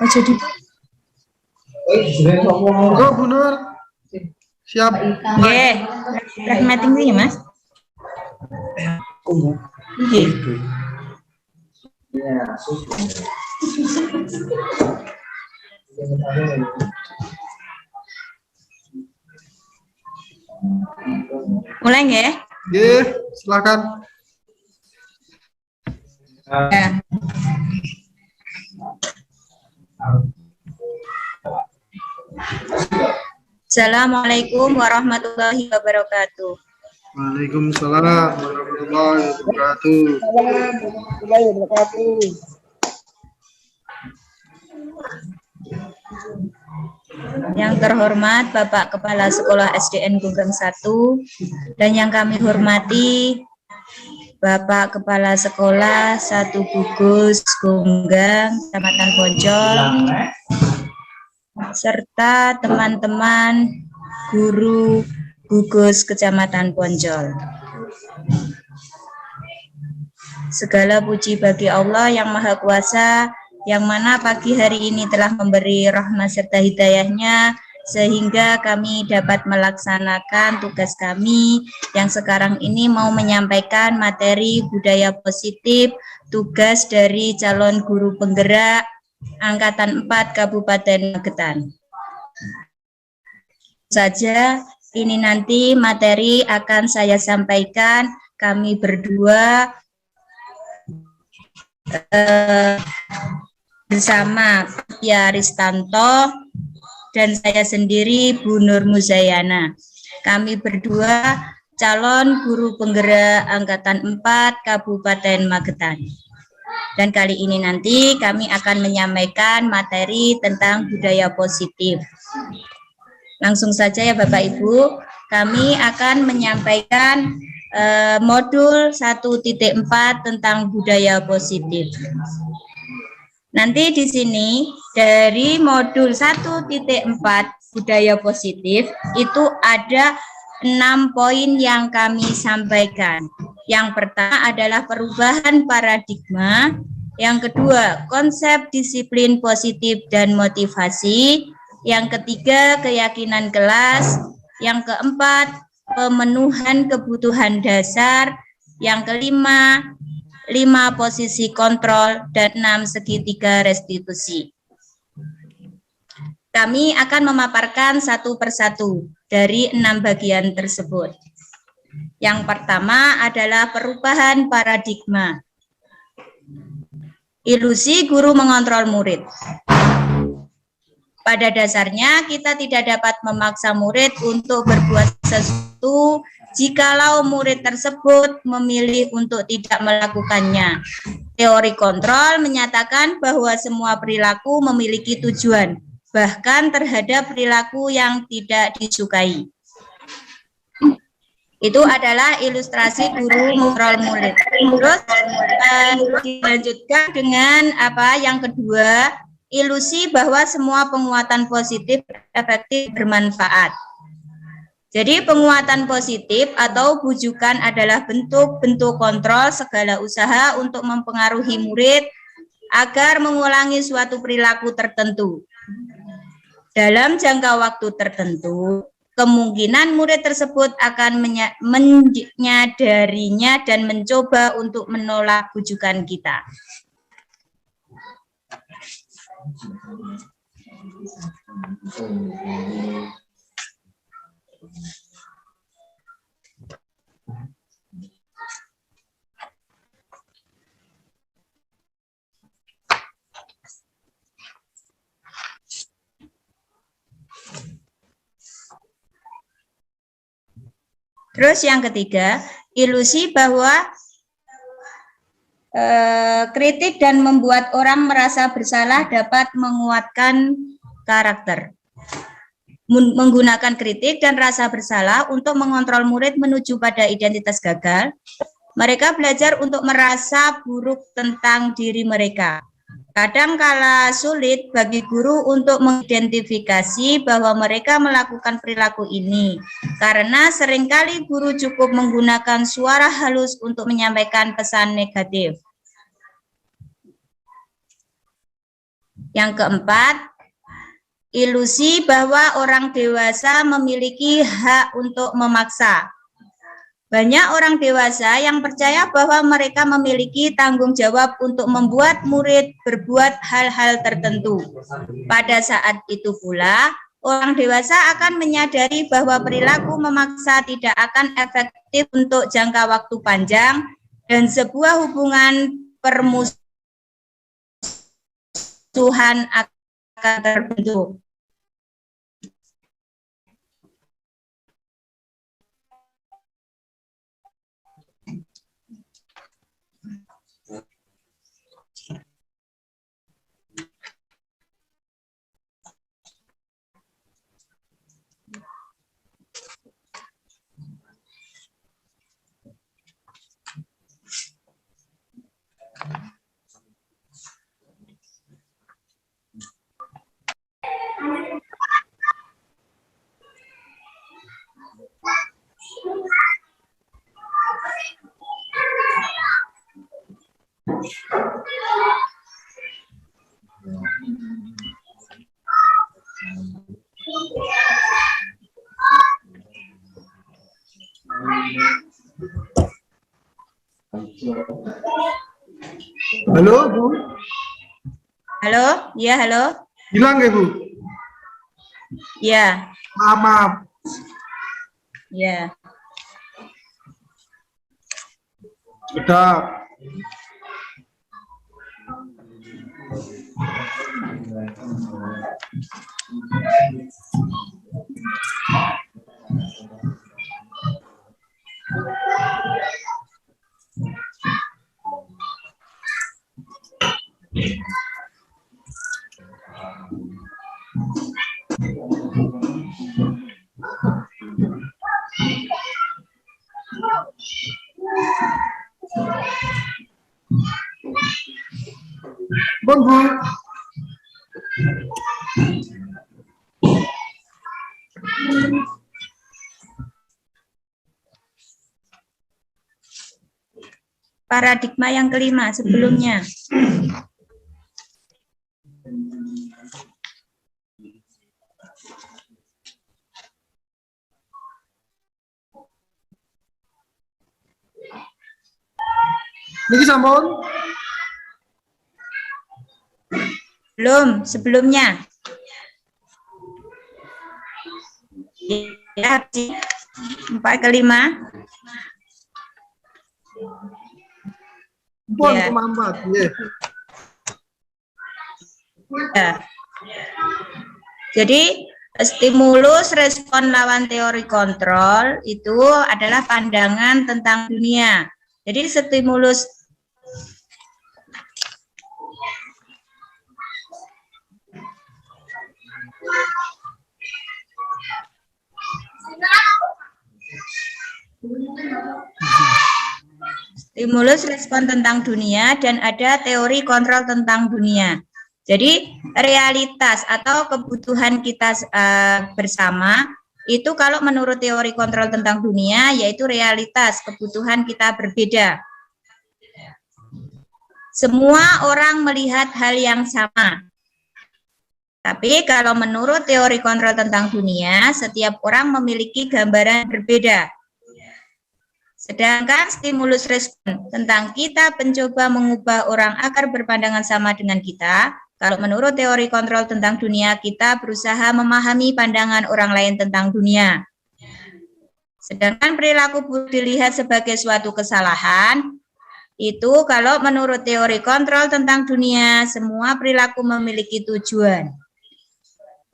Oh, jadi Oh, Bu Nur. Siap. nggih, rahmating iki, Mas. Nggih. Mulai nggih? Nggih, silakan. Ya. Assalamualaikum warahmatullahi wabarakatuh. Waalaikumsalam warahmatullahi wabarakatuh. Warahmatullahi wabarakatuh. Yang terhormat Bapak Kepala Sekolah SDN Gunggang 1 dan yang kami hormati Bapak Kepala Sekolah 1 Gugus Gunggang, Kecamatan Poncol, serta teman-teman guru gugus Kecamatan Poncol. Segala puji bagi Allah yang Maha Kuasa, yang mana pagi hari ini telah memberi rahmat serta hidayahnya, sehingga kami dapat melaksanakan tugas kami yang sekarang ini mau menyampaikan materi budaya positif, tugas dari calon guru penggerak Angkatan 4 Kabupaten Magetan. Saja ini nanti materi akan saya sampaikan, kami berdua bersama Ya Ristanto dan saya sendiri Bu Nur Muzayana. Kami berdua calon guru penggerak Angkatan 4 Kabupaten Magetan. Dan kali ini nanti kami akan menyampaikan materi tentang budaya positif. Langsung saja ya Bapak Ibu, kami akan menyampaikan modul 1.4 tentang budaya positif. Nanti di sini dari modul 1.4 budaya positif itu ada 6 poin yang kami sampaikan. Yang pertama adalah perubahan paradigma, yang kedua konsep disiplin positif dan motivasi, yang ketiga keyakinan kelas, yang keempat pemenuhan kebutuhan dasar, yang kelima 5 posisi kontrol, dan 6 segitiga restitusi. Kami akan memaparkan satu persatu dari 6 bagian tersebut. Yang pertama adalah perubahan paradigma. Ilusi guru mengontrol murid. Pada dasarnya kita tidak dapat memaksa murid untuk berbuat sesuatu jikalau murid tersebut memilih untuk tidak melakukannya. Teori kontrol menyatakan bahwa semua perilaku memiliki tujuan, bahkan terhadap perilaku yang tidak disukai. Itu adalah ilustrasi guru mengontrol murid. Terus dilanjutkan dengan apa yang kedua, ilusi bahwa semua penguatan positif efektif bermanfaat. Jadi penguatan positif atau bujukan adalah bentuk-bentuk kontrol segala usaha untuk mempengaruhi murid agar mengulangi suatu perilaku tertentu. Dalam jangka waktu tertentu, kemungkinan murid tersebut akan menyadarinya dan mencoba untuk menolak bujukan kita. Terus yang ketiga, ilusi bahwa kritik dan membuat orang merasa bersalah dapat menguatkan karakter. Menggunakan kritik dan rasa bersalah untuk mengontrol murid menuju pada identitas gagal, mereka belajar untuk merasa buruk tentang diri mereka. Kadangkala sulit bagi guru untuk mengidentifikasi bahwa mereka melakukan perilaku ini, karena seringkali guru cukup menggunakan suara halus untuk menyampaikan pesan negatif. Yang keempat, ilusi bahwa orang dewasa memiliki hak untuk memaksa. Banyak orang dewasa yang percaya bahwa mereka memiliki tanggung jawab untuk membuat murid berbuat hal-hal tertentu. Pada saat itu pula, orang dewasa akan menyadari bahwa perilaku memaksa tidak akan efektif untuk jangka waktu panjang dan sebuah hubungan permusuhan akan terbentuk. Halo, Bu. Halo, ya halo, Hilang ya, Bu? ya, Maaf. ya. Sudah. Bon, Bu. Paradigma yang kelima sebelumnya. Niki sampun. Belum, sebelumnya. Ya, 4 ke 5. Pun Ya. kemampat. Nggih. Ya. Jadi, stimulus respon lawan teori kontrol itu adalah pandangan tentang dunia. Jadi, stimulus respon tentang dunia dan ada teori kontrol tentang dunia. Jadi realitas atau kebutuhan kita bersama itu kalau menurut teori kontrol tentang dunia yaitu realitas kebutuhan kita berbeda. Semua orang melihat hal yang sama. Tapi kalau menurut teori kontrol tentang dunia, setiap orang memiliki gambaran berbeda. Sedangkan stimulus respon tentang kita mencoba mengubah orang agar berpandangan sama dengan kita. Kalau menurut teori kontrol tentang dunia, kita berusaha memahami pandangan orang lain tentang dunia. Sedangkan perilaku buruk dilihat sebagai suatu kesalahan, itu kalau menurut teori kontrol tentang dunia, semua perilaku memiliki tujuan.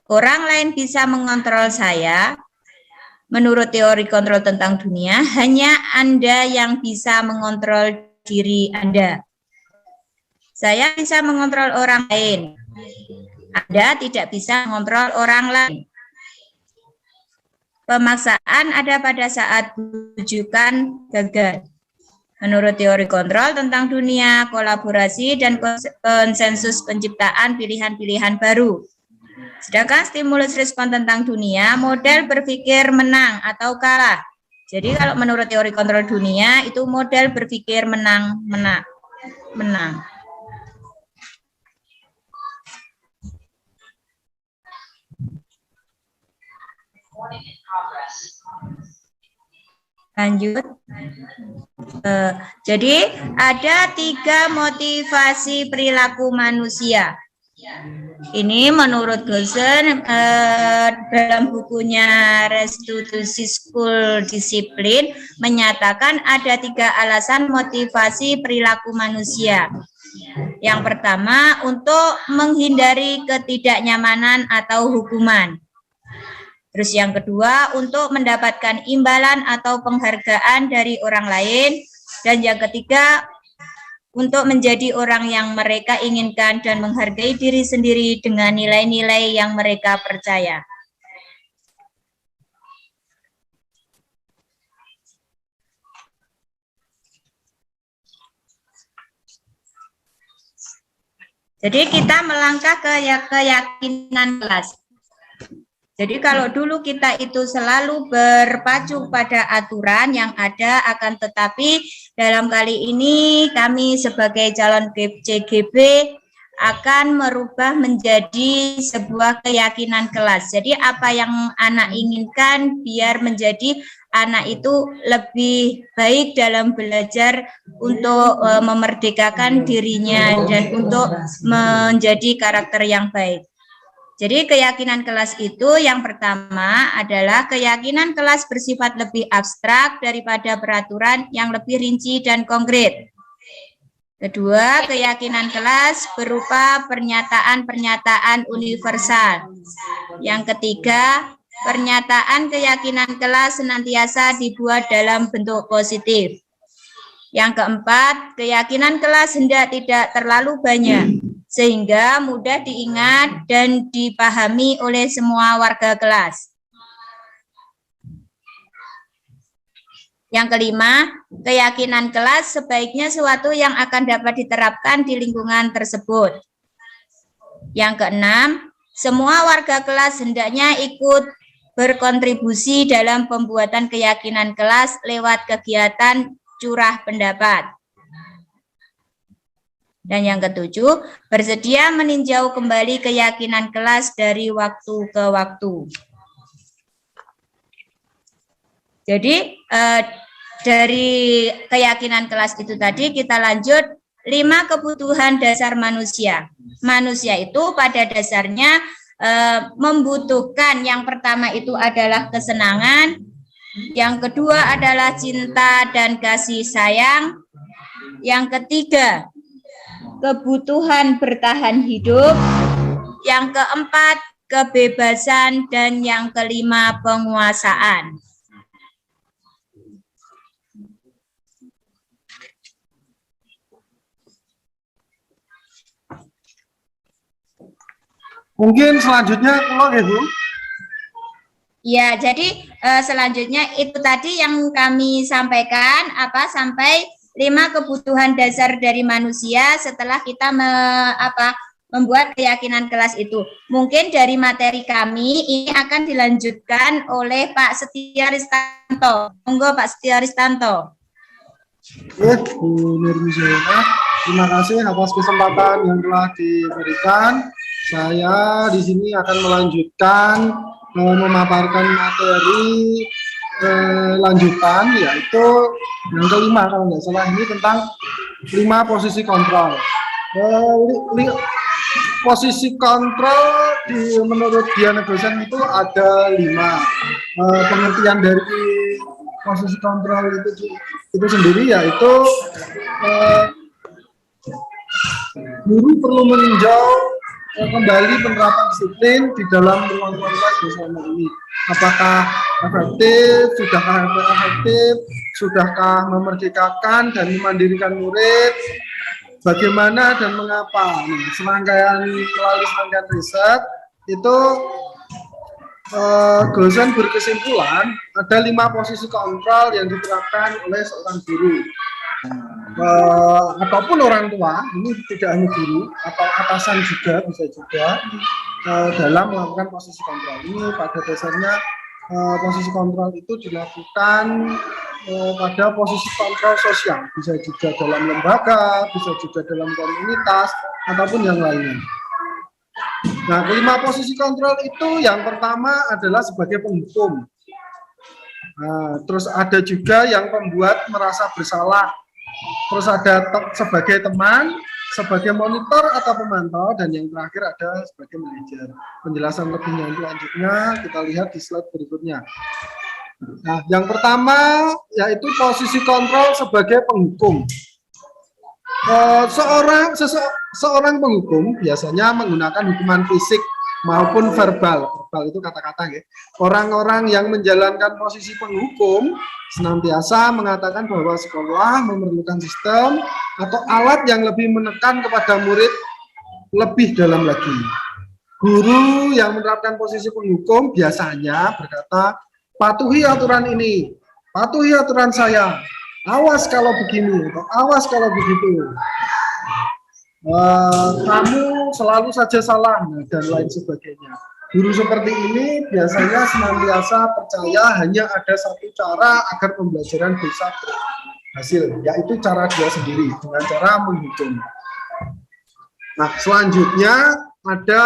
Orang lain bisa mengontrol saya. Menurut teori kontrol tentang dunia, hanya Anda yang bisa mengontrol diri Anda. Saya bisa mengontrol orang lain. Anda tidak bisa mengontrol orang lain. Pemaksaan ada pada saat rujukan gagal. Menurut teori kontrol tentang dunia, kolaborasi dan konsensus penciptaan pilihan-pilihan baru. Sedangkan stimulus respon tentang dunia, model berpikir menang atau kalah. Jadi kalau menurut teori kontrol dunia, itu model berpikir menang. Lanjut. Jadi ada 3 motivasi perilaku manusia. Ini menurut Gosen dalam bukunya Restitusi School Discipline menyatakan ada 3 alasan motivasi perilaku manusia. Yang pertama, untuk menghindari ketidaknyamanan atau hukuman. Terus yang kedua, untuk mendapatkan imbalan atau penghargaan dari orang lain. Dan yang ketiga, untuk menjadi orang yang mereka inginkan dan menghargai diri sendiri dengan nilai-nilai yang mereka percaya. Jadi kita melangkah ke keyakinan kelas. Jadi kalau dulu kita itu selalu berpacu pada aturan yang ada, akan tetapi dalam kali ini kami sebagai calon CGB akan merubah menjadi sebuah keyakinan kelas. Jadi apa yang anak inginkan biar menjadi anak itu lebih baik dalam belajar untuk memerdekakan dirinya dan untuk menjadi karakter yang baik. Jadi keyakinan kelas itu yang pertama adalah keyakinan kelas bersifat lebih abstrak daripada peraturan yang lebih rinci dan konkret. Kedua, keyakinan kelas berupa pernyataan-pernyataan universal. Yang ketiga, pernyataan keyakinan kelas senantiasa dibuat dalam bentuk positif. Yang keempat, keyakinan kelas hendak tidak terlalu banyak, sehingga mudah diingat dan dipahami oleh semua warga kelas. Yang kelima, keyakinan kelas sebaiknya sesuatu yang akan dapat diterapkan di lingkungan tersebut. Yang keenam, semua warga kelas hendaknya ikut berkontribusi dalam pembuatan keyakinan kelas lewat kegiatan curah pendapat. Dan yang ketujuh, bersedia meninjau kembali keyakinan kelas dari waktu ke waktu. Jadi dari keyakinan kelas itu tadi kita lanjut 5 kebutuhan dasar manusia. Manusia itu pada dasarnya membutuhkan, yang pertama itu adalah kesenangan, yang kedua adalah cinta dan kasih sayang, yang ketiga kebutuhan bertahan hidup, yang keempat kebebasan, dan yang kelima penguasaan. Mungkin selanjutnya kalau Bu. Ya, jadi selanjutnya itu tadi yang kami sampaikan, sampai 5 kebutuhan dasar dari manusia setelah kita membuat keyakinan kelas itu. Mungkin dari materi kami ini akan dilanjutkan oleh Pak Setia Ristanto. Monggo Pak Setia Ristanto. Ya, Bu Nurmizaina, terima kasih atas kesempatan yang telah diberikan. Saya di sini akan melanjutkan memaparkan materi lanjutan, yaitu yang kelima kalau nggak salah, ini tentang 5 posisi kontrol. Posisi kontrol menurut Diana Dosen itu ada 5. Pengertian dari posisi kontrol itu sendiri yaitu guru perlu meninjau kembali penerapan disiplin di dalam ruang-ruang kelas bersama ini. Apakah efektif, sudahkah memerdekakan dan memandirikan murid, bagaimana dan mengapa. Melalui serangkaian riset itu Gosen berkesimpulan ada 5 posisi kontrol yang diterapkan oleh seorang guru ataupun orang tua, ini tidak hanya guru atau atasan juga bisa juga dalam melakukan posisi kontrol ini. Pada dasarnya posisi kontrol itu dilakukan pada posisi kontrol sosial, bisa juga dalam lembaga, bisa juga dalam komunitas ataupun yang lainnya. Nah, kelima posisi kontrol itu yang pertama adalah sebagai penghukum. Nah, terus ada juga yang pembuat merasa bersalah. Terus ada sebagai teman, sebagai monitor atau pemantau, dan yang terakhir ada sebagai manajer. Penjelasan lebih lanjutnya kita lihat di slide berikutnya. Nah, yang pertama yaitu posisi kontrol sebagai penghukum. Seorang penghukum biasanya menggunakan hukuman fisik maupun verbal. Verbal itu kata-kata ya. Orang-orang yang menjalankan posisi penghukum senantiasa mengatakan bahwa sekolah memerlukan sistem atau alat yang lebih menekan kepada murid lebih dalam lagi. Guru yang menerapkan posisi penghukum biasanya berkata, patuhi aturan ini, patuhi aturan saya, awas kalau begini, atau awas kalau begitu. Kamu selalu saja salah, dan lain sebagainya. Guru seperti ini biasanya senantiasa percaya hanya ada satu cara agar pembelajaran bisa berhasil, yaitu cara dia sendiri, dengan cara menghukum. Nah, selanjutnya ada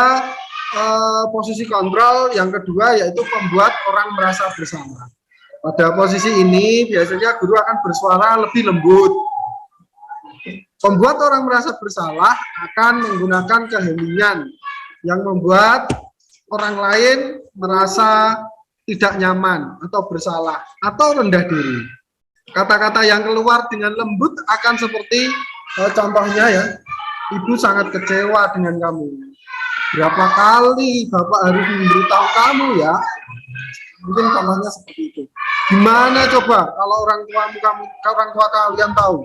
posisi kontrol yang kedua, yaitu membuat orang merasa bersalah. Pada posisi ini biasanya guru akan bersuara lebih lembut. Pembuat orang merasa bersalah akan menggunakan keheningan yang membuat orang lain merasa tidak nyaman atau bersalah atau rendah diri. Kata-kata yang keluar dengan lembut akan seperti contohnya ya, ibu sangat kecewa dengan kamu. Berapa kali Bapak harus memberitahu kamu ya? Mungkin contohnya seperti itu. Gimana coba kalau orang tua kalian tahu?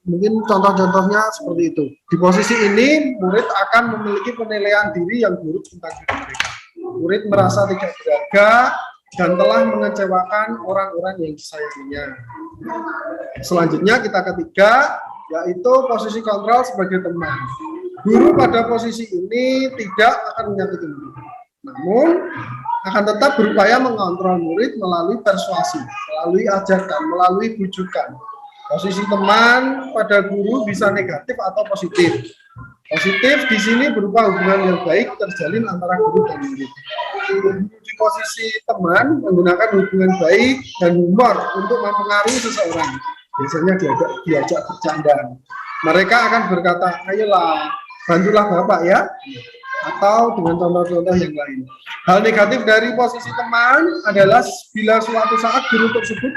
Mungkin contoh-contohnya seperti itu. Di posisi ini, murid akan memiliki penilaian diri yang buruk tentang diri mereka. Murid merasa tidak berharga dan telah mengecewakan orang-orang yang disayanginya. Selanjutnya kita ketiga, yaitu posisi kontrol sebagai teman. Guru pada posisi ini tidak akan menyakiti murid, namun akan tetap berupaya mengontrol murid melalui persuasi, melalui ajakan, melalui bujukan. Posisi teman pada guru bisa negatif atau positif. Positif di sini berupa hubungan yang baik terjalin antara guru dan murid. Di posisi teman menggunakan hubungan baik dan humor untuk mempengaruhi seseorang. Biasanya diajak bercanda. Mereka akan berkata, ayolah, bantulah Bapak ya. Atau dengan contoh-contoh yang lain. Hal negatif dari posisi teman adalah bila suatu saat guru tersebut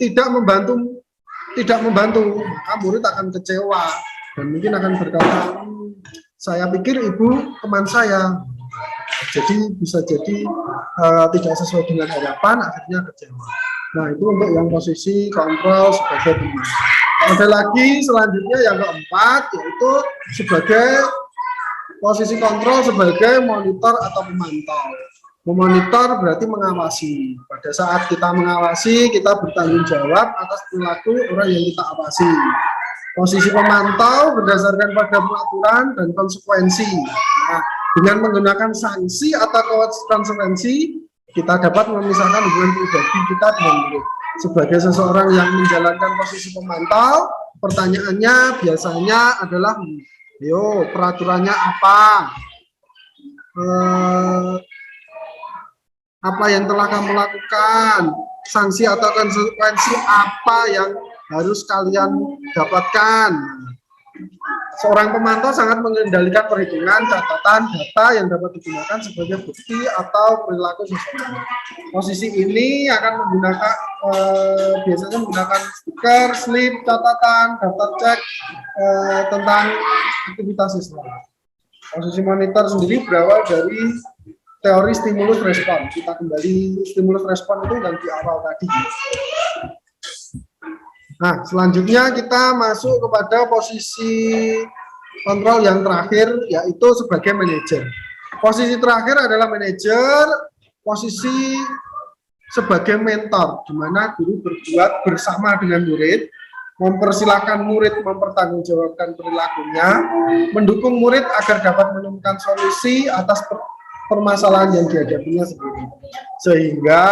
tidak membantu, maka murid akan kecewa dan mungkin akan berkata, saya pikir ibu teman saya, jadi bisa jadi tidak sesuai dengan harapan, akhirnya kecewa. Nah, itu untuk yang posisi kontrol sebagai teman. Ada lagi selanjutnya yang keempat, yaitu sebagai posisi kontrol sebagai monitor atau pemantau. Memonitor berarti mengawasi. Pada saat kita mengawasi, kita bertanggung jawab atas perilaku orang yang kita awasi. Posisi pemantau berdasarkan pada peraturan dan konsekuensi. Nah, dengan menggunakan sanksi atau konsekuensi, kita dapat memisahkan hubungan pribadi kita dengan murid. Sebagai seseorang yang menjalankan posisi pemantau, pertanyaannya biasanya adalah, yo, peraturannya apa? Apa yang telah kamu lakukan, sanksi atau konsekuensi apa yang harus kalian dapatkan. Seorang pemantau sangat mengendalikan perhitungan, catatan, data yang dapat digunakan sebagai bukti atau perilaku seseorang. Posisi ini akan menggunakan biasanya menggunakan stiker, slip, catatan, daftar cek tentang aktivitas siswa. Posisi monitor sendiri berawal dari teori stimulus respon. Kita kembali stimulus respon itu yang di awal tadi. Nah, selanjutnya kita masuk kepada posisi kontrol yang terakhir, yaitu sebagai manajer. Posisi terakhir adalah manajer, posisi sebagai mentor, di mana guru berbuat bersama dengan murid, mempersilahkan murid mempertanggungjawabkan perilakunya, mendukung murid agar dapat menemukan solusi atas permasalahan yang dihadapinya sendiri. Sehingga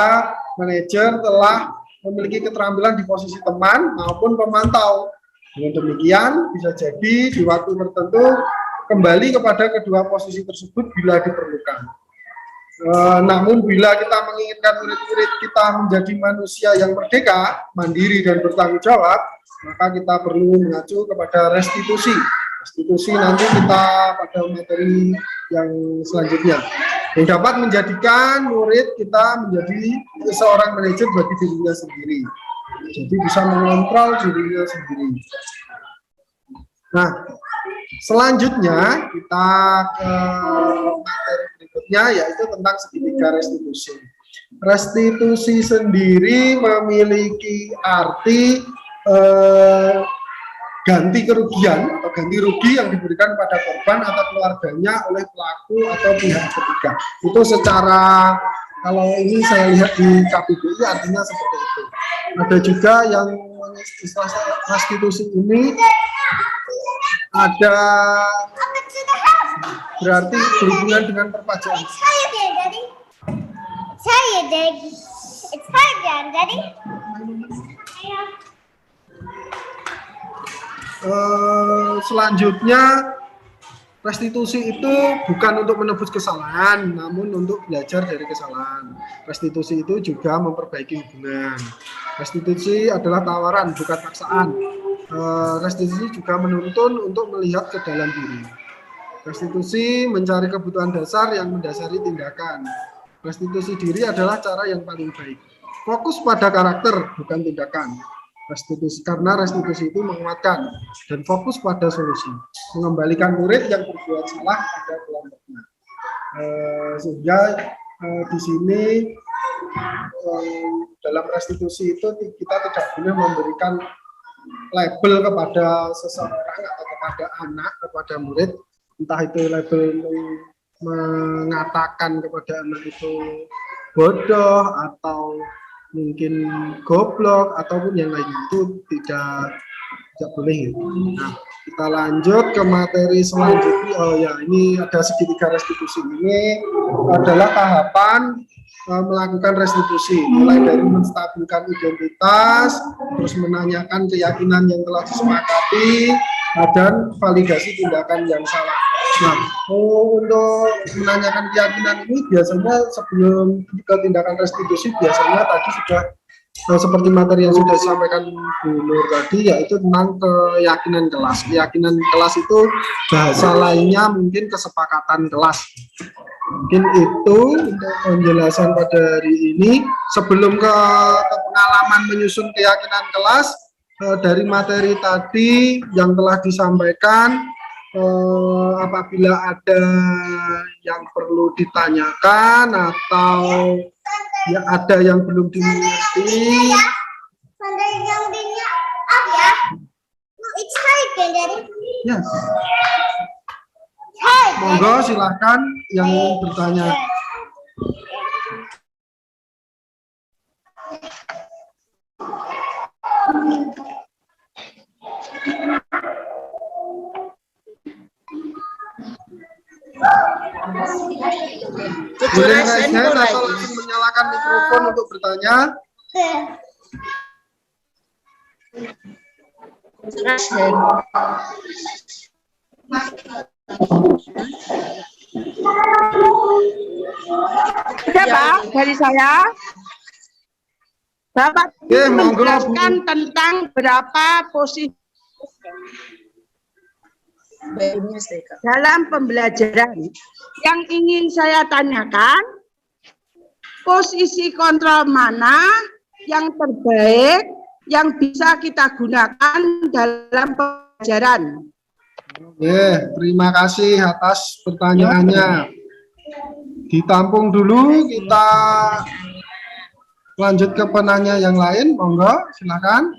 manajer telah memiliki keterampilan di posisi teman maupun pemantau. Dengan demikian, bisa jadi di waktu tertentu kembali kepada kedua posisi tersebut bila diperlukan. Namun bila kita menginginkan murid-murid kita menjadi manusia yang merdeka, mandiri dan bertanggung jawab, maka kita perlu mengacu kepada restitusi. Restitusi nanti kita pada materi yang selanjutnya, yang dapat menjadikan murid kita menjadi seorang manajer bagi dirinya sendiri. Jadi bisa mengontrol dirinya sendiri. Nah, selanjutnya kita ke materi berikutnya, yaitu tentang segitiga restitusi. Restitusi sendiri memiliki arti ganti kerugian atau ganti rugi yang diberikan pada korban atau keluarganya oleh pelaku atau pihak ketiga. Itu secara, kalau ini saya lihat di KPBI artinya seperti itu. Ada juga yang istilah restitusi ini ada berarti berhubungan dengan perpajakan. Saya jadi. It's hard, Daddy. Selanjutnya, restitusi itu bukan untuk menebus kesalahan, namun untuk belajar dari kesalahan. Restitusi itu juga memperbaiki hubungan. Restitusi adalah tawaran, bukan paksaan. Restitusi juga menuntun untuk melihat ke dalam diri. Restitusi mencari kebutuhan dasar yang mendasari tindakan. Restitusi diri adalah cara yang paling baik. Fokus pada karakter, bukan tindakan. Restitusi, karena restitusi itu menguatkan dan fokus pada solusi, mengembalikan murid yang berbuat salah pada kelompoknya. Sehingga di sini dalam restitusi itu kita tidak boleh memberikan label kepada seseorang atau kepada anak, kepada murid, entah itu label mengatakan kepada anak itu bodoh atau mungkin goblok ataupun yang lain, itu tidak boleh. Nah, kita lanjut ke materi selanjutnya. Oh ya, ini ada segitiga restitusi. Ini adalah tahapan melakukan restitusi, mulai dari menstabilkan identitas, terus menanyakan keyakinan yang telah disepakati, dan validasi tindakan yang salah. Nah, untuk menanyakan keyakinan ini biasanya sebelum ke tindakan restitusi, biasanya tadi sudah seperti materi yang sudah disampaikan Bu Nur tadi, yaitu tentang keyakinan kelas. Keyakinan kelas itu bahasa lainnya mungkin kesepakatan kelas. Mungkin itu untuk penjelasan pada hari ini. Sebelum ke pengalaman menyusun keyakinan kelas, dari materi tadi yang telah disampaikan, apabila ada yang perlu ditanyakan atau ya ada yang belum dimengerti, yes. Monggo silahkan yang ingin bertanya. Boleh atau langsung menyalakan mikrofon untuk bertanya. Ada Pak, dari saya. Bapak menjelaskan tentang berapa posisi dalam pembelajaran. Yang ingin saya tanyakan, posisi kontrol mana yang terbaik yang bisa kita gunakan dalam pembelajaran? Terima kasih atas pertanyaannya. Ditampung dulu, kita lanjut ke penanya yang lain. Monggo, silakan.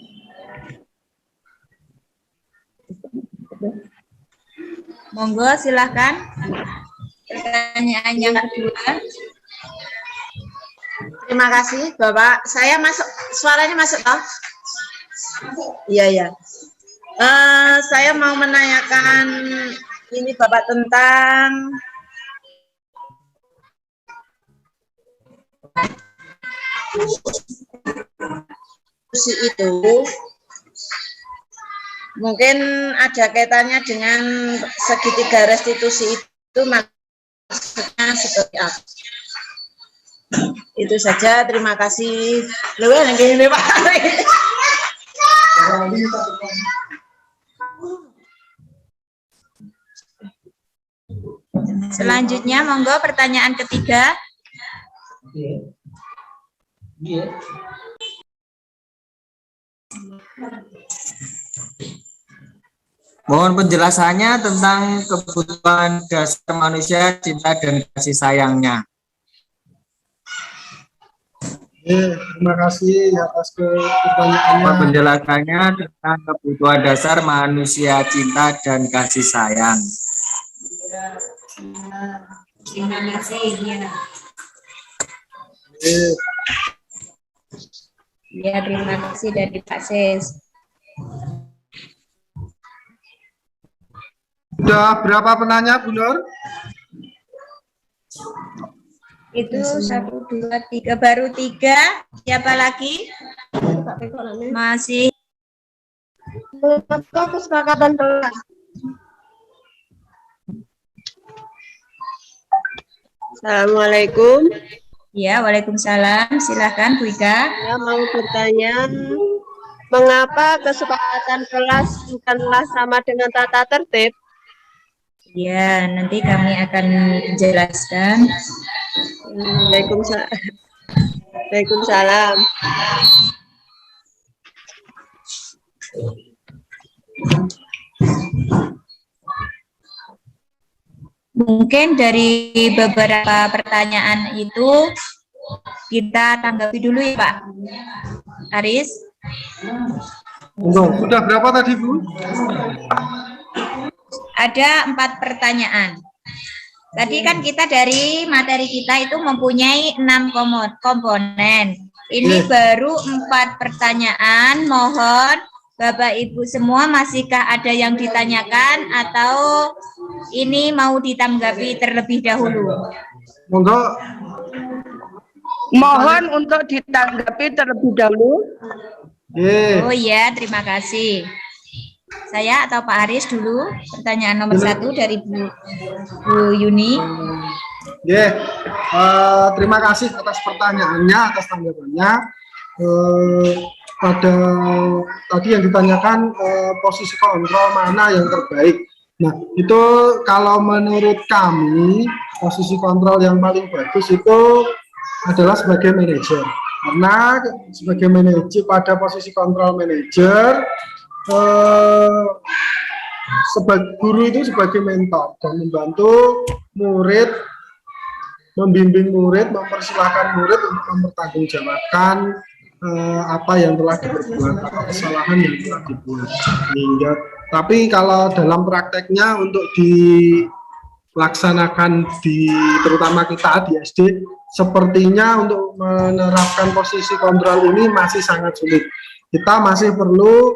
Monggo, silakan. Pertanyaan yang kedua. Terima kasih, Bapak. Saya masuk, suaranya masuk toh? Iya, ya. Saya mau menanyakan ini Bapak tentang posisi itu Mungkin ada kaitannya dengan segitiga restitusi itu, maksudnya seperti apa? Itu saja, terima kasih. Loh, ini Pak. Selanjutnya, monggo pertanyaan ketiga. Mohon penjelasannya tentang kebutuhan dasar manusia, cinta dan kasih sayangnya. Terima kasih atas pertanyaannya. Penjelasannya tentang kebutuhan dasar manusia, cinta dan kasih sayang. Terima kasih. Ya, terima kasih dari Pak Sis. Sudah berapa penanya, Bu Nur? Itu 1, 2, 3, baru 3. Siapa lagi? Masih. Kesepakatan kelas. Assalamualaikum. Ya, waalaikumsalam. Silakan Bu Ika. Saya mau bertanya, mengapa kesepakatan kelas bukanlah sama dengan tata tertib? Ya, nanti kami akan menjelaskan. Waalaikumsalam. Mungkin dari beberapa pertanyaan itu kita tanggapi dulu ya Pak Aris. Sudah berapa tadi, Bu? Ada 4 pertanyaan. Tadi kan kita dari materi kita itu mempunyai 6 komponen. Ini baru 4 pertanyaan. Mohon Bapak Ibu semua masihkah ada yang ditanyakan atau ini mau ditanggapi terlebih dahulu? Monggo. Mohon untuk ditanggapi terlebih dahulu. Oh iya, terima kasih. Saya atau Pak Aris dulu, pertanyaan nomor 1 dari Bu Yuni. Terima kasih atas pertanyaannya, atas tanggapannya. Pada tadi yang ditanyakan posisi kontrol mana yang terbaik. Nah, itu kalau menurut kami posisi kontrol yang paling bagus itu adalah sebagai manajer. Karena sebagai manajer, pada posisi kontrol manajer, sebagai guru itu sebagai mentor dan membantu murid, membimbing murid, mempersilahkan murid untuk mempertanggungjawabkan apa yang telah diperbuat atau kesalahan yang telah dibuat. Tapi kalau dalam prakteknya untuk dilaksanakan terutama kita di SD, sepertinya untuk menerapkan posisi kontrol ini masih sangat sulit. Kita masih perlu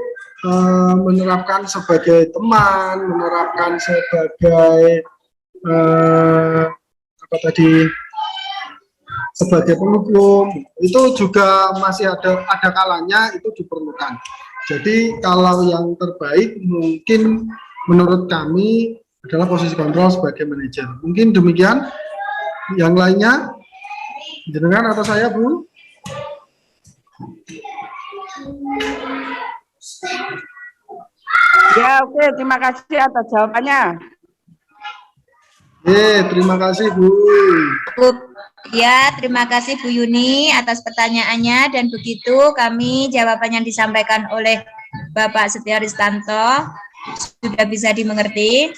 menerapkan sebagai teman, menerapkan sebagai sebagai penghukum, itu juga masih ada kalanya itu diperlukan. Jadi kalau yang terbaik mungkin menurut kami adalah posisi kontrol sebagai manajer. Mungkin demikian. Yang lainnya, jenengan atau saya, Bu? Ya, oke, terima kasih atas jawabannya. Terima kasih, Bu. Ya, terima kasih Bu Yuni atas pertanyaannya, dan begitu kami jawaban yang disampaikan oleh Bapak Setia Ristanto sudah bisa dimengerti.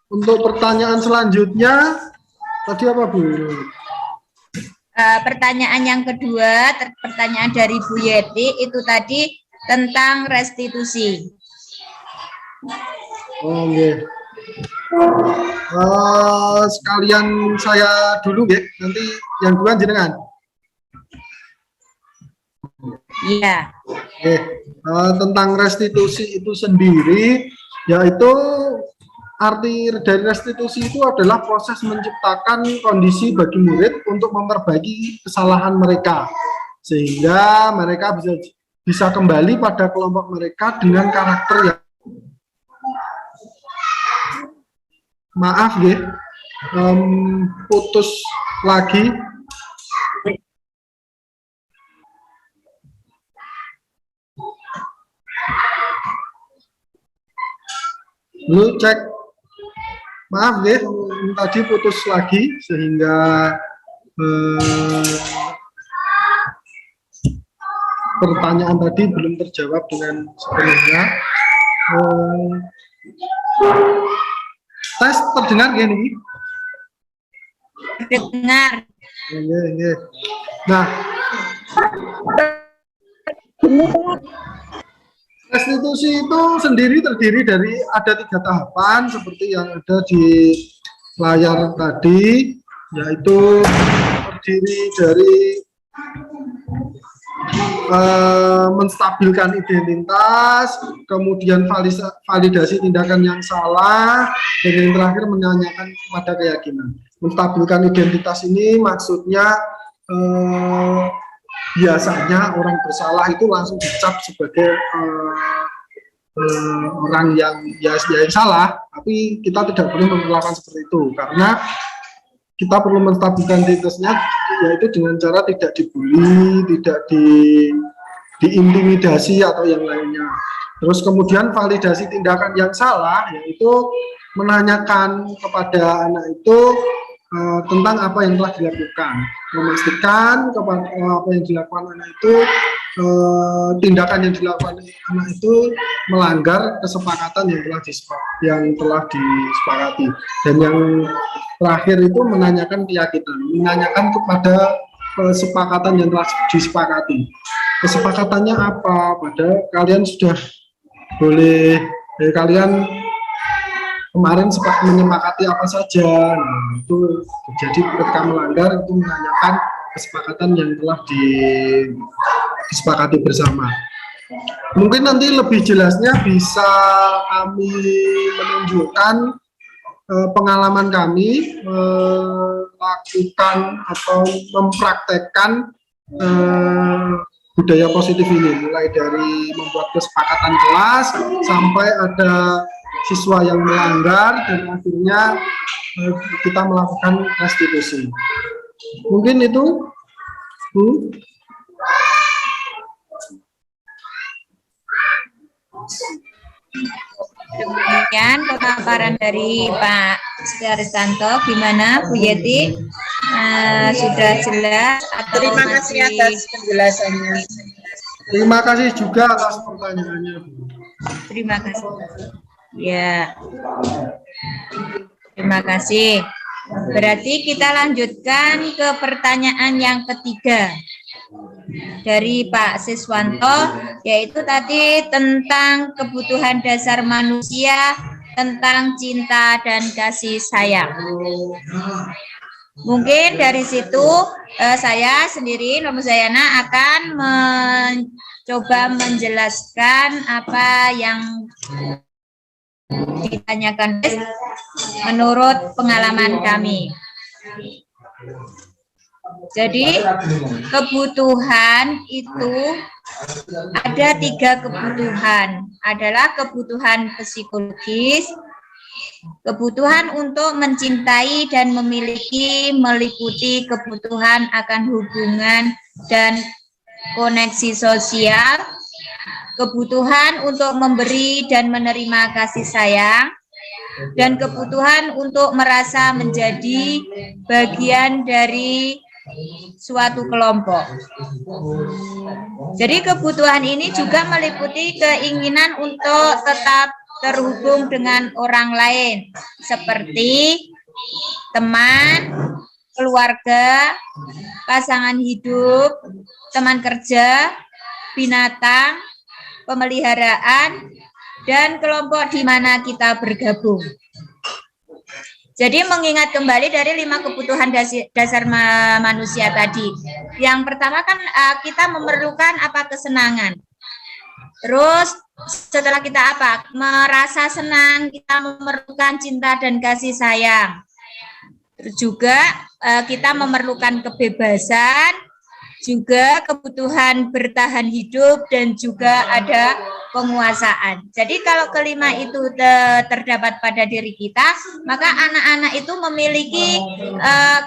Untuk pertanyaan selanjutnya, tadi apa, Bu? Pertanyaan yang kedua, pertanyaan dari Bu Yeti, itu tadi tentang restitusi. Sekalian saya dulu, ya. Nanti yang dua jenengan. Iya. Tentang restitusi itu sendiri, yaitu arti dari restitusi itu adalah proses menciptakan kondisi bagi murid untuk memperbaiki kesalahan mereka sehingga mereka bisa kembali pada kelompok mereka dengan karakter yang maaf ya, putus lagi. Lu cek, maaf ya, tadi putus lagi sehingga pertanyaan tadi belum terjawab dengan sepenuhnya. Tes terdengar gak nih? Dengar. Iya. Nah, restitusi itu sendiri terdiri dari ada 3 tahapan seperti yang ada di layar tadi, yaitu terdiri dari menstabilkan identitas, kemudian validasi tindakan yang salah, dan yang terakhir menanyakan pada keyakinan. Menstabilkan identitas ini maksudnya biasanya orang bersalah itu langsung dicap sebagai orang yang salah, tapi kita tidak boleh melakukan seperti itu karena kita perlu menstabilkan identitasnya, yaitu dengan cara tidak dibully, tidak diintimidasi atau yang lainnya. Terus kemudian validasi tindakan yang salah, yaitu menanyakan kepada anak itu tentang apa yang telah dilakukan, memastikan kepada apa yang dilakukan anak itu, tindakan yang dilakukan anak itu melanggar kesepakatan yang telah disepakati. Dan yang terakhir itu menanyakan keyakinan, menanyakan kepada kesepakatan yang telah disepakati. Kesepakatannya apa? Padahal kalian sudah boleh, kalian kemarin sempat menyepakati apa saja. Nah, itu jadi ketika melanggar itu menanyakan kesepakatan yang telah disepakati bersama. Mungkin nanti lebih jelasnya bisa kami menunjukkan pengalaman kami melakukan atau mempraktekkan budaya positif ini, mulai dari membuat kesepakatan kelas sampai ada siswa yang melanggar dan akhirnya kita melakukan restitusi. Mungkin itu. Demikian pemaparan dari Pak Sudarsanto. Gimana Bu Yeti? Sudah jelas atau Terima kasih atas penjelasannya. Terima kasih juga atas pertanyaannya, Bu. Terima kasih. Ya. Terima kasih. Berarti kita lanjutkan ke pertanyaan yang ketiga dari Pak Siswanto, yaitu tadi tentang kebutuhan dasar manusia, tentang cinta dan kasih sayang. Mungkin dari situ saya sendiri, Nur Muzayana, akan mencoba menjelaskan apa yang ditanyakan menurut pengalaman kami. Jadi kebutuhan itu ada 3 kebutuhan, adalah kebutuhan psikologis, kebutuhan untuk mencintai dan memiliki, meliputi kebutuhan akan hubungan dan koneksi sosial, kebutuhan untuk memberi dan menerima kasih sayang, dan kebutuhan untuk merasa menjadi bagian dari suatu kelompok. Jadi kebutuhan ini juga meliputi keinginan untuk tetap terhubung dengan orang lain, seperti teman, keluarga, pasangan hidup, teman kerja, binatang, pemeliharaan, dan kelompok di mana kita bergabung. Jadi mengingat kembali dari 5 kebutuhan dasar manusia tadi. Yang pertama kan kita memerlukan apa? Kesenangan. Terus setelah kita apa? Merasa senang, kita memerlukan cinta dan kasih sayang. Terus juga kita memerlukan kebebasan, juga kebutuhan bertahan hidup, dan juga ada penguasaan. Jadi kalau kelima itu terdapat pada diri kita, maka anak-anak itu memiliki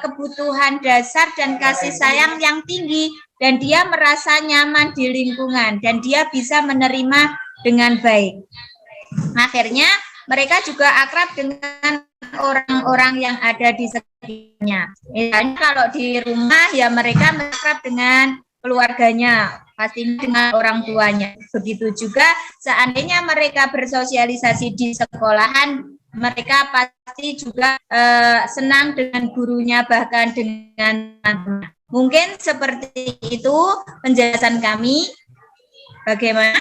kebutuhan dasar dan kasih sayang yang tinggi, dan dia merasa nyaman di lingkungan, dan dia bisa menerima dengan baik. Akhirnya mereka juga akrab dengan orang-orang yang ada di sekitarnya. Misalnya kalau di rumah ya mereka akrab dengan keluarganya, pastinya dengan orang tuanya. Begitu juga seandainya mereka bersosialisasi di sekolahan, mereka pasti juga senang dengan gurunya, bahkan dengan teman-teman. Mungkin seperti itu penjelasan kami. Bagaimana?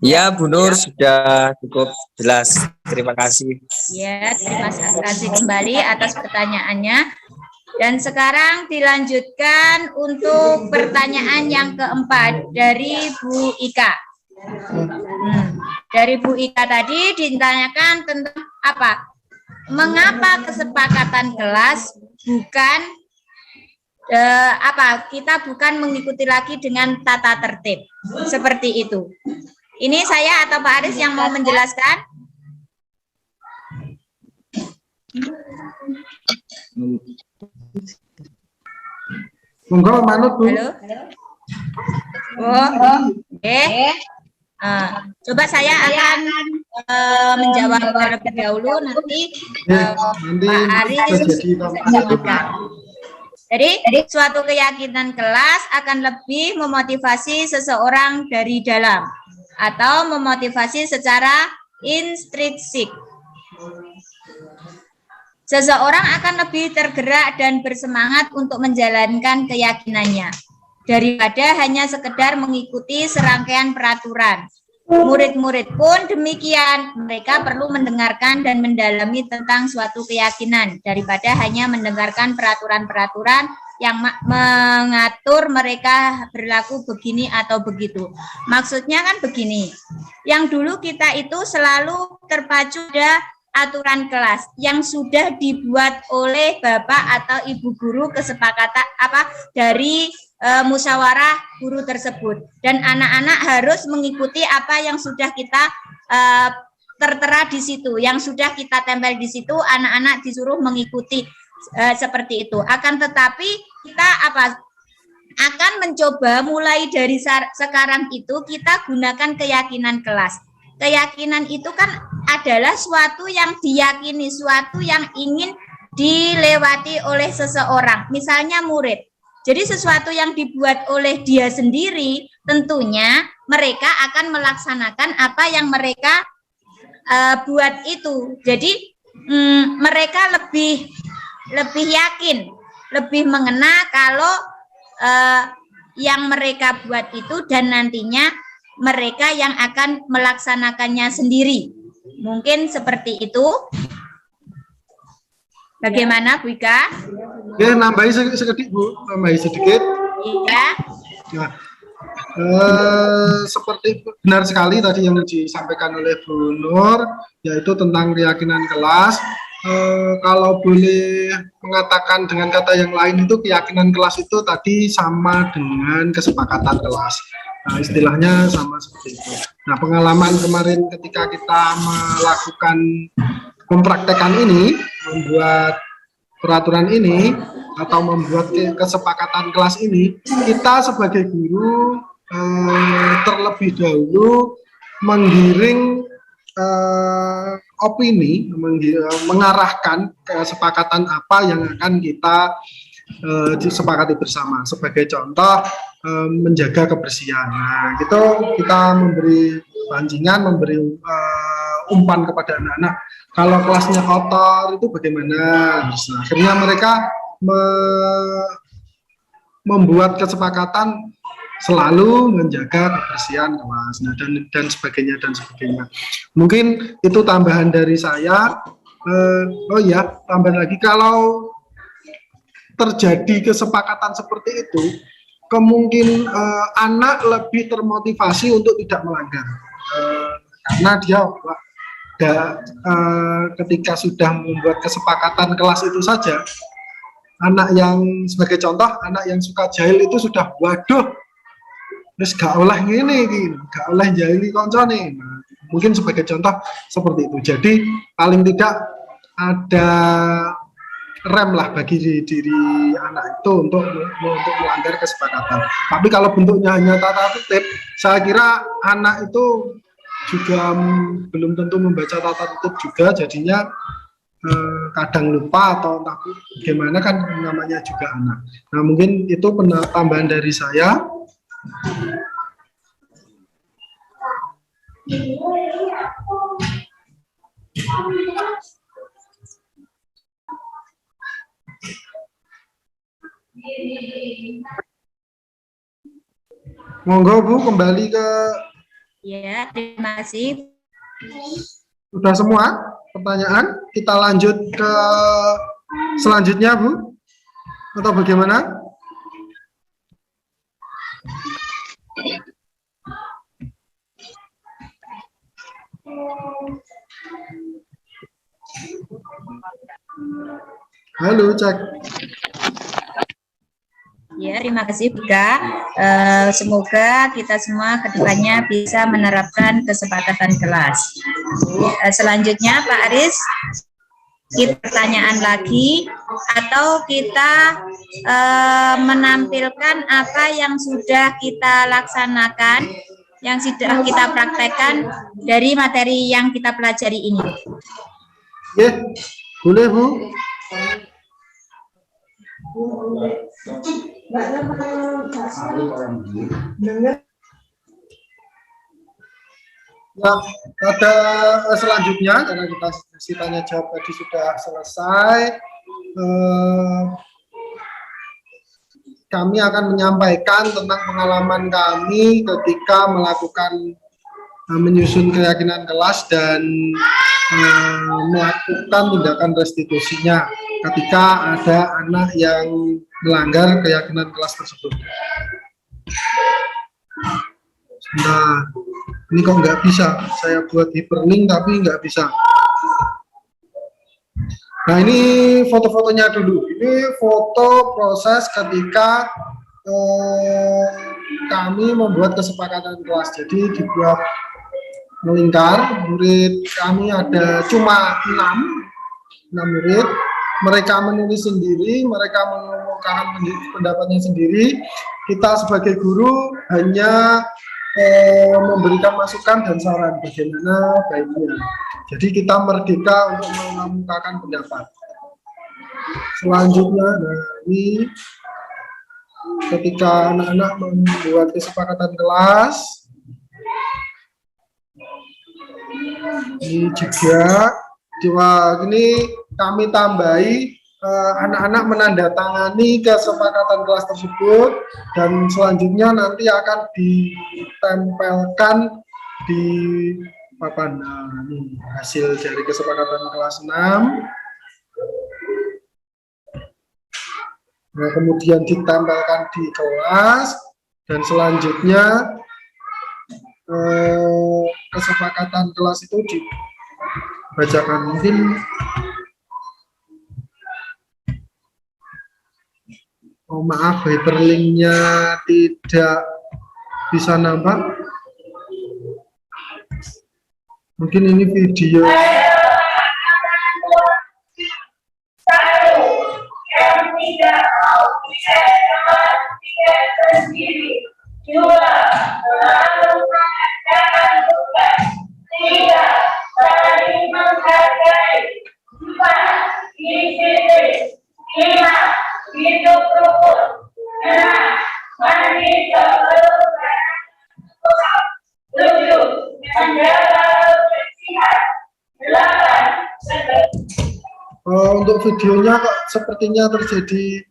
Ya, Bu Nur, sudah cukup jelas. Terima kasih. Ya, terima kasih kembali atas pertanyaannya. Dan sekarang dilanjutkan untuk pertanyaan yang keempat dari Bu Ika. Dari Bu Ika tadi ditanyakan tentang apa? Mengapa kesepakatan kelas bukan kita bukan mengikuti lagi dengan tata tertib seperti itu? Ini saya atau Pak Aris yang mau menjelaskan? Monggo manut, Bu. Halo. Oke. Coba saya akan menjawab terlebih dahulu, nanti Pak Aris bisa jawabkan. Jadi suatu keyakinan kelas akan lebih memotivasi seseorang dari dalam atau memotivasi secara intrinsik. Seseorang akan lebih tergerak dan bersemangat untuk menjalankan keyakinannya daripada hanya sekedar mengikuti serangkaian peraturan. Murid-murid pun demikian, mereka perlu mendengarkan dan mendalami tentang suatu keyakinan daripada hanya mendengarkan peraturan-peraturan yang mengatur mereka berlaku begini atau begitu. Maksudnya kan begini, yang dulu kita itu selalu terpacu pada aturan kelas yang sudah dibuat oleh Bapak atau Ibu guru kesepakatan dari musyawarah guru tersebut, dan anak-anak harus mengikuti apa yang sudah kita tertera di situ, yang sudah kita tempel di situ. Anak-anak disuruh mengikuti seperti itu. Akan tetapi kita akan mencoba mulai dari sekarang itu kita gunakan keyakinan kelas. Keyakinan itu kan adalah suatu yang diyakini, suatu yang ingin dilewati oleh seseorang, misalnya murid. Jadi sesuatu yang dibuat oleh dia sendiri, tentunya mereka akan melaksanakan apa yang mereka buat itu. Jadi mereka lebih yakin, lebih mengena kalau yang mereka buat itu, dan nantinya mereka yang akan melaksanakannya sendiri. Mungkin seperti itu. Bagaimana, Bu Ika? Ya, nambahi sedikit, Bu. Nambahi sedikit. Iya. Nah, seperti benar sekali tadi yang disampaikan oleh Bu Nur, yaitu tentang keyakinan kelas. Kalau boleh mengatakan dengan kata yang lain, itu keyakinan kelas itu tadi sama dengan kesepakatan kelas. Nah, istilahnya sama seperti itu. Nah, pengalaman kemarin ketika kita mempraktekkan ini, membuat peraturan ini atau membuat kesepakatan kelas ini, kita sebagai guru terlebih dahulu menggiring opini, mengarahkan kesepakatan apa yang akan kita disepakati bersama. Sebagai contoh, menjaga kebersihan. Nah, gitu kita memberi pancingan, memberi umpan kepada anak-anak. Kalau kelasnya kotor itu bagaimana? Nah, akhirnya mereka membuat kesepakatan selalu menjaga kebersihan kelas, nah, dan sebagainya dan sebagainya. Mungkin itu tambahan dari saya. Oh ya, tambahan lagi, kalau terjadi kesepakatan seperti itu, kemungkinan anak lebih termotivasi untuk tidak melanggar. karena dia ketika sudah membuat kesepakatan kelas itu saja, anak yang sebagai contoh, anak yang suka jahil itu sudah waduh, terus gak oleh ngene, gak oleh jahili koncone. Nah, mungkin sebagai contoh seperti itu. Jadi paling tidak ada rem lah bagi diri anak itu untuk melanggar kesepakatan. Tapi kalau bentuknya hanya tata tertib, saya kira anak itu juga belum tentu membaca tata tertib juga, jadinya kadang lupa atau entah bagaimana, kan namanya juga anak. Nah, mungkin itu tambahan dari saya. Monggo Bu, kembali ke. Ya, terima kasih. Sudah semua pertanyaan? Kita lanjut ke selanjutnya Bu, atau bagaimana? Halo, cek. Ya, terima kasih Bika. Semoga kita semua kedepannya bisa menerapkan kesepakatan kelas. Selanjutnya Pak Aris, kita pertanyaan lagi atau kita menampilkan apa yang sudah kita laksanakan, yang sudah kita praktekkan dari materi yang kita pelajari ini. Ya, boleh Bu. Nah, pada selanjutnya, karena kita sesi tanya jawab tadi sudah selesai, kami akan menyampaikan tentang pengalaman kami ketika melakukan menyusun keyakinan kelas dan melakukan tindakan restitusinya ketika ada anak yang melanggar keyakinan kelas tersebut. Nah, ini kok nggak bisa, saya buat hyperlink tapi nggak bisa. Nah, ini foto-fotonya dulu. Ini foto proses ketika kami membuat kesepakatan kelas. Jadi dibuat melingkar, murid kami ada cuma 6 murid. Mereka menulis sendiri, mereka mengungkapkan pendapatnya sendiri. Kita sebagai guru hanya memberikan masukan dan saran bagaimana baiknya. Jadi kita merdeka untuk mengemukakan pendapat. Selanjutnya, nah ini ketika anak-anak membuat kesepakatan kelas, ini juga ini kami tambahi anak-anak menandatangani kesepakatan kelas tersebut dan selanjutnya nanti akan ditempelkan di papan. Nah, ini hasil dari kesepakatan kelas 6. Nah, kemudian ditempelkan di kelas dan selanjutnya kesepakatan kelas itu dibacakan. Mungkin maaf, hyperlinknya tidak bisa nampak. Mungkin ini video. Untuk videonya kok sepertinya terjadi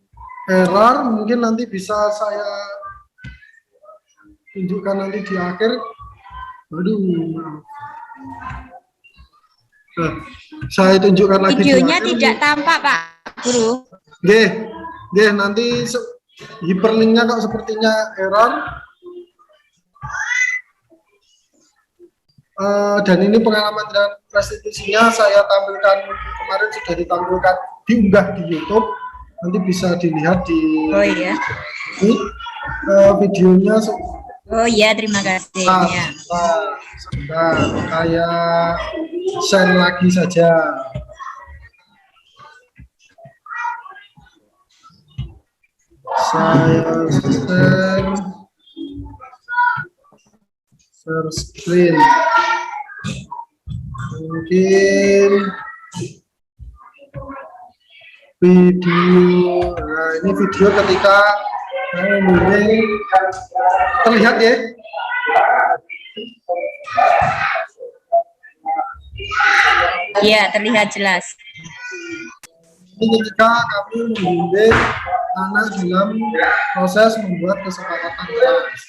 error, mungkin nanti bisa saya tunjukkan nanti di akhir. Aduh, maaf. Nah, saya tunjukkan lagi videonya di akhir. Tidak tampak Pak Guru. Oke, nanti hyperlinknya kok sepertinya error. Dan ini pengalaman dan restitusinya saya tampilkan kemarin, sudah ditampilkan, diunggah di YouTube, nanti bisa dilihat di Oh iya. ini, videonya. Oh iya, terima kasih. Ya. Sebentar, saya share lagi saja. Saya share screen. Mungkin video. Nah, ini video ketika mulai terlihat ya. Iya, terlihat jelas. Ini ketika kami membimbing anak dalam proses membuat kesepakatan kelas.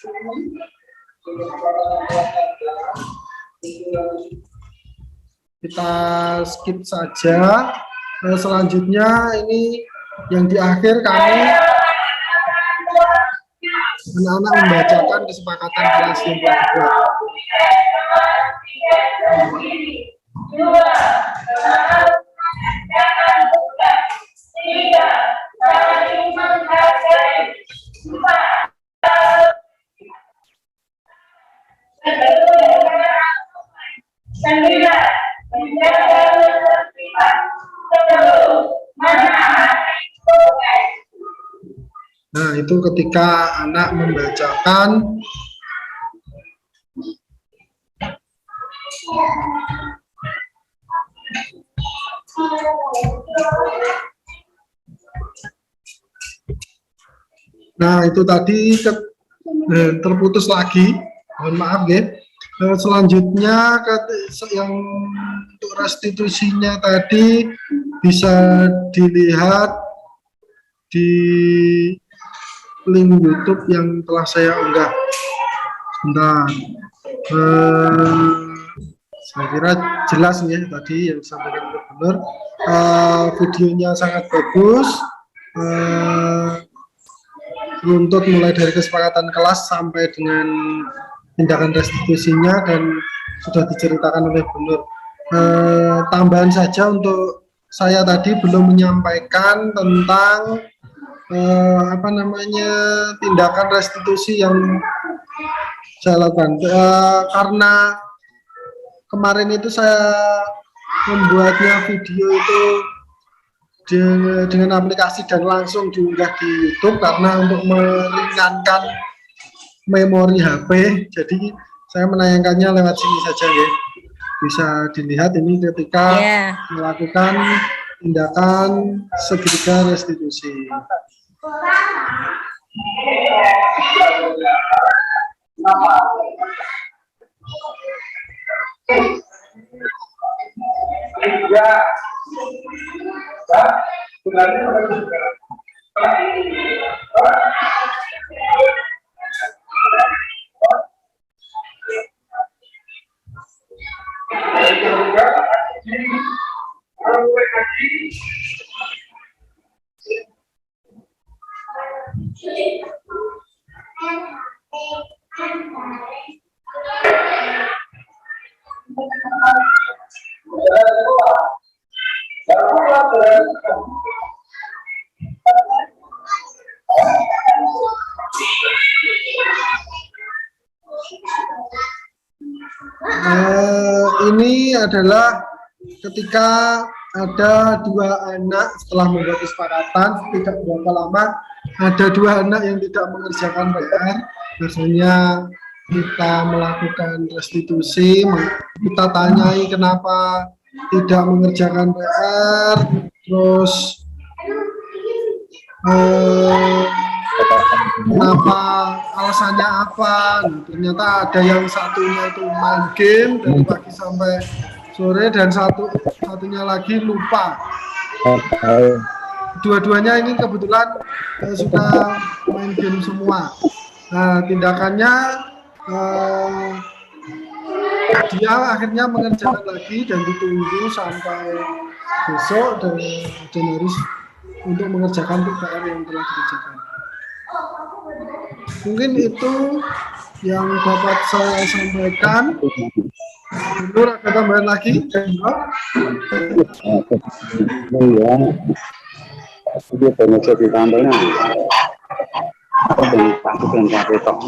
Kita skip saja. Selanjutnya ini yang di akhir kami anak-anak membacakan kesepakatan kelas yang telah dibuat. Nah, itu ketika anak membacakan nah, itu tadi terputus lagi, mohon maaf ya. Selanjutnya yang untuk restitusinya tadi bisa dilihat di link YouTube yang telah saya unggah. Sebentar, saya kira jelas ya tadi yang disampaikan benar. Videonya sangat bagus, runtut mulai dari kesepakatan kelas sampai dengan tindakan restitusinya, dan sudah diceritakan oleh Bu Nur. Tambahan saja untuk saya tadi belum menyampaikan tentang tindakan restitusi yang saya lakukan, karena kemarin itu saya membuatnya video itu dengan aplikasi dan langsung diunggah di YouTube karena untuk meringankan memori HP, jadi saya menayangkannya lewat sini saja ya. Bisa dilihat ini ketika melakukan tindakan segitiga restitusi. Ini adalah ketika ada dua anak setelah membuat kesepakatan, tidak berapa lama ada dua anak yang tidak mengerjakan PR. Biasanya kita melakukan restitusi, kita tanyai kenapa tidak mengerjakan PR, terus kenapa, alasannya apa. Nah, ternyata ada yang satunya itu main game dari pagi sampai sore, dan satunya lagi lupa. Dua-duanya ini kebetulan sudah main game semua. Nah, tindakannya dia akhirnya mengerjakan lagi dan ditunggu sampai besok, dan harus untuk mengerjakan PR yang telah dikerjakan. Mungkin itu yang dapat saya sampaikan. Nur, ada tambahan lagi? Iya. Dia banyak jadi tambahnya. Aku pengen pakai tok.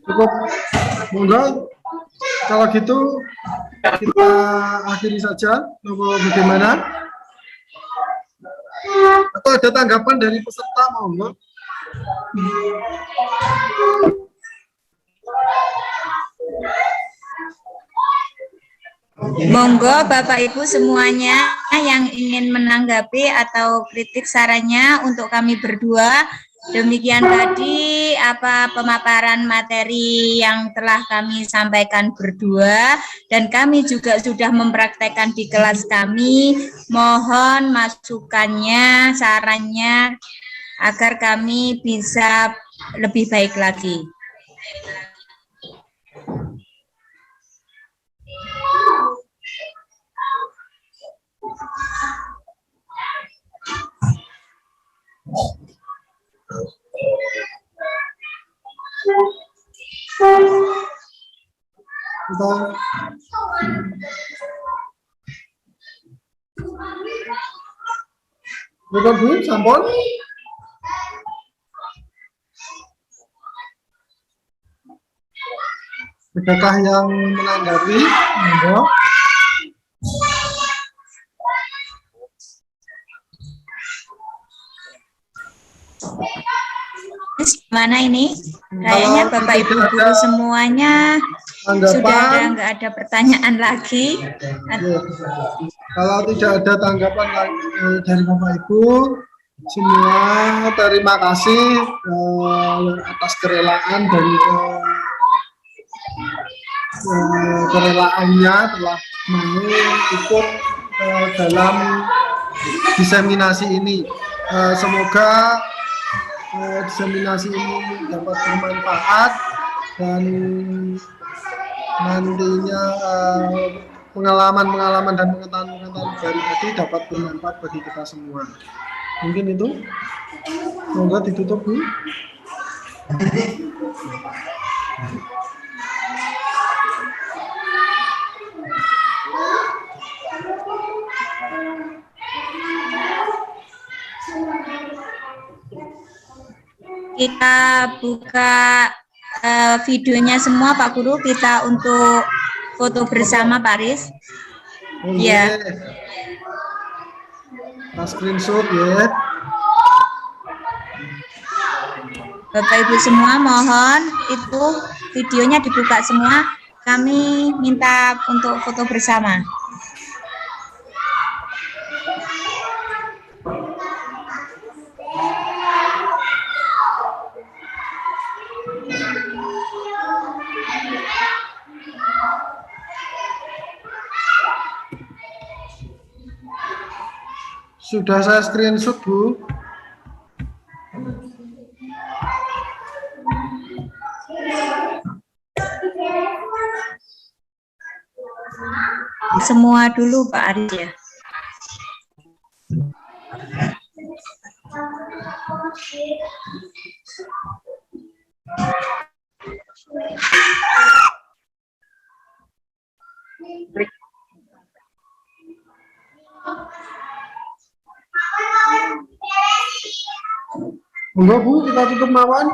Cukup. Monggo. Kalau gitu kita akhiri saja. Bagaimana? Atau ada tanggapan dari peserta, monggo? Monggo Bapak Ibu semuanya yang ingin menanggapi atau kritik sarannya untuk kami berdua. Demikian tadi pemaparan materi yang telah kami sampaikan berdua, dan kami juga sudah mempraktekkan di kelas kami. Mohon masukannya, sarannya agar kami bisa lebih baik lagi. Betul Bu, sampun. Adakah yang menanggapi? Monggo. Mana ini? Kayaknya Bapak Ibu guru semuanya sudah nggak ada pertanyaan lagi. Kalau tidak ada tanggapan lagi dari Bapak Ibu, semua terima kasih atas kerelaan dan kerelaannya telah mau ikut dalam diseminasi ini. Semoga diseminasi ini dapat bermanfaat dan nantinya pengalaman-pengalaman dan pengetahuan-pengetahuan baru tadi dapat bermanfaat bagi kita semua. Mungkin itu. Semoga ditutup Bu. Kita buka videonya semua Pak Guru, kita untuk foto bersama Pak Riz. Ya. Kita screenshot ya. Bapak Ibu semua mohon itu videonya dibuka semua. Kami minta untuk foto bersama. Sudah saya screenshot Bu. Semua dulu Pak Aris ya. Enggak Bu, kita tutup mawon.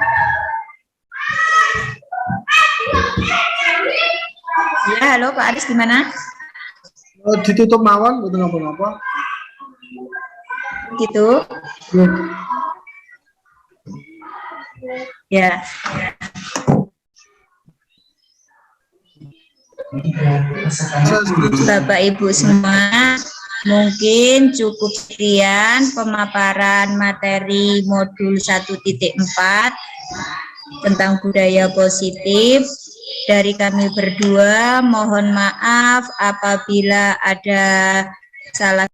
Ya, halo Pak Aris gimana? Ditutup mawon, betul apa-apa. Gitu. Ya. Bapak Ibu semua, mungkin cukup sekian pemaparan materi modul 1.4 tentang budaya positif. Dari kami berdua, mohon maaf apabila ada salah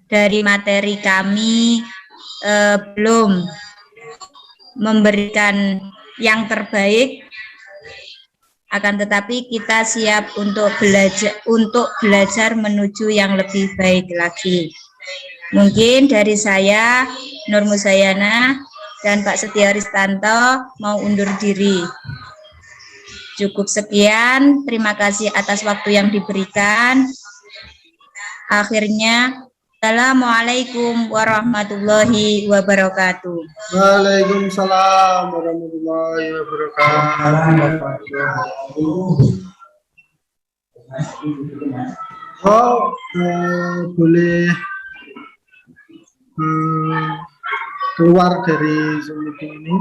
dari materi kami belum memberikan yang terbaik. Akan tetapi kita siap untuk belajar menuju yang lebih baik lagi. Mungkin dari saya, Nur Musayana, dan Pak Setia Ristanto mau undur diri. Cukup sekian, terima kasih atas waktu yang diberikan. Akhirnya, Assalamualaikum warahmatullahi wabarakatuh. Waalaikumsalam warahmatullahi wabarakatuh. Boleh keluar dari Zoom meeting ini.